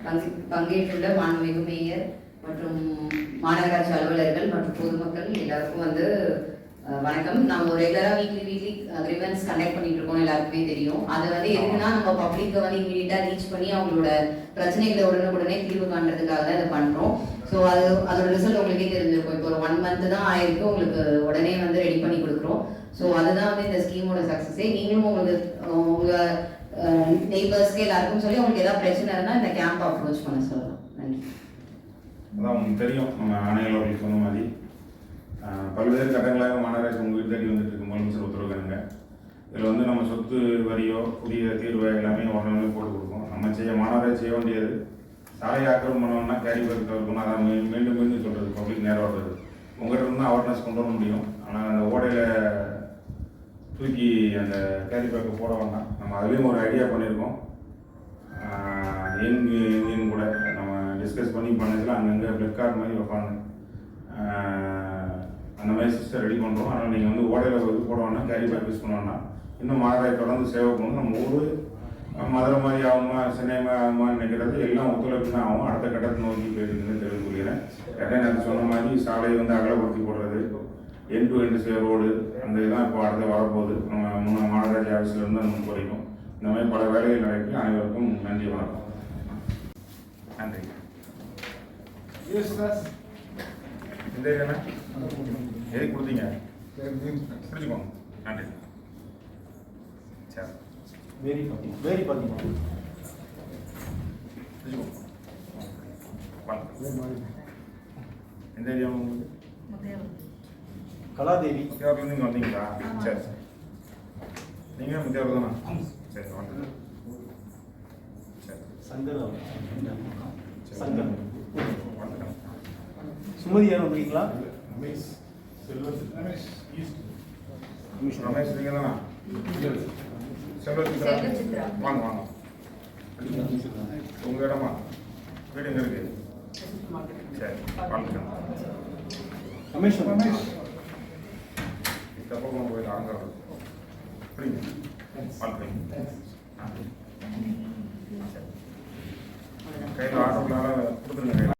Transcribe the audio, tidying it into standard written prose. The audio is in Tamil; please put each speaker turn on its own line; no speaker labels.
பங்கேற்றுள்ள மாண்புமிகு மேயர் மற்றும் மாநகராட்சி அலுவலர்கள் மற்றும் பொதுமக்கள் எல்லாருக்கும் வணக்கம். நம்ம ரெகுலரா வீக்லி கிரிவன்ஸ் கண்டக்ட் பண்ணிட்டு இருக்கோம், எல்லாருக்குமே தெரியும். அது எதுக்குன்னா நம்ம பப்ளிக்கை இமீடியட்டா ரீச் பண்ணி அவங்களோட பிரச்சனைகளை உடனுக்குடனே தீர்வு காண்றதுக்காக தான் இதை பண்றோம். ஸோ அதோட ரிசல்ட் உங்களுக்கே தெரிஞ்சிருக்கும். இப்போ ஒரு 1 month தான் ஆயிருக்கு, உங்களுக்கு உடனே ரெடி பண்ணி கொடுக்குறோம். ஸோ அதுதான் இந்த ஸ்கீமோட சக்ஸஸே. நீங்களும் உங்க நெய்பர்ஸ்க்கு எல்லாருக்கும் சொல்லி உங்களுக்கு ஏதாவது பிரச்சனை இருந்தால் இந்த கேம்ப் அப்ரோச் பண்ண சொல்லலாம். நன்றி.
அதான் உங்களுக்கு தெரியும், நம்ம ஆணையாளர்களுக்கு சொன்ன மாதிரி பல்வேறு கட்டங்களாக மாநகராட்சி உங்கள் வீடு தேடி வந்துட்டு இருக்கு முதலமைச்சர் உத்தரவுங்க. இதில் நம்ம சொத்து வரியோ புதிய தீர்வு எல்லாமே உடனே போட்டு கொடுக்கும். நம்ம மாநகராட்சி செய்ய வேண்டியது சாலை ஆக்கிரமம் பண்ணோம்னா கேரி பேக் தவிர்க்கணும். அதான் மீண்டும் மீண்டும் சொல்கிறது, பப்ளிக் நேரம் வர்றது உங்கள்கிட்ட இருந்தால் அவேர்னஸ் கொண்டு வர முடியும். ஆனால் அந்த ஓடையில் தூக்கி அந்த கேரி பேக்கை போட வேண்டாம். நம்ம அதுலேயும் ஒரு ஐடியா பண்ணியிருக்கோம். எங்கேயும் கூட நம்ம டிஸ்கஸ் பண்ணதில் அங்கங்கே ஃப்ளிப்கார்ட் மாதிரி வைப்பாங்க, அந்த மாதிரி சிஸ்டம் ரெடி பண்ணுறோம். ஆனால் நீங்கள் ஓடையில் போட வேண்டாம், கேரி பேக் யூஸ் பண்ண வேண்டாம். இன்னும் மாநகராட்சி தொடர்ந்து சேவை பண்ணணும். நம்ம ஊர் மதுரை மாதிரி ஆகுமா சென்னை மாதிரி ஆகுமான்னு நினைக்கிறது எல்லாம் ஒத்துழைப்பு தான் ஆகும். அடுத்த கட்டத்தை நோக்கி போயிருக்குன்னு தெரிவித்துக்கிறேன். எனக்கு சொன்ன மாதிரி சாலை அகலப்படுத்தி போடுறது, என் டு எண்டு ரோடு அந்த இதுதான் இப்போ அடுத்த வரப்போகுது. நம்ம மாநகராட்சி ஆஃபீஸில் இருந்து நம்ம குறைக்கும். இந்த மாதிரி பல வேலைகள் நடக்கும். அனைவருக்கும் நன்றி, வணக்கம். நன்றி. இந்த ஏரியாண்ணா எதுக்கு கொடுத்தீங்க? பிடிச்சிக்கோங்க. நன்றி. சரி,
வேரி பார்த்தீங்களா?
எந்த ஏரியா உங்களுக்கு?
கலாதேவி.
முத்தியாவூர்லேருந்து இங்கே வந்தீங்களா? சரி சரி. நீங்கள் முத்தியாவூர் தானா? சரி, வாங்க. சரி,
சங்கர்
சங்கர்
சுமதி யார் வந்தீங்களா?
ரமேஷ் நீங்கள் தானா? செல்வச்சித்ரா. வாங்க வாங்க. உங்கள் இடமா? வீடு எங்கே இருக்கு? சரி, வாழ்த்துக்கள்.
ரமேஷ்
தப்பமாக போயிட்டு அங்கே புரியுங்க. வாழ்த்துக்கள். கையில் ஆட்டோக்களால் கொடுத்துருங்க.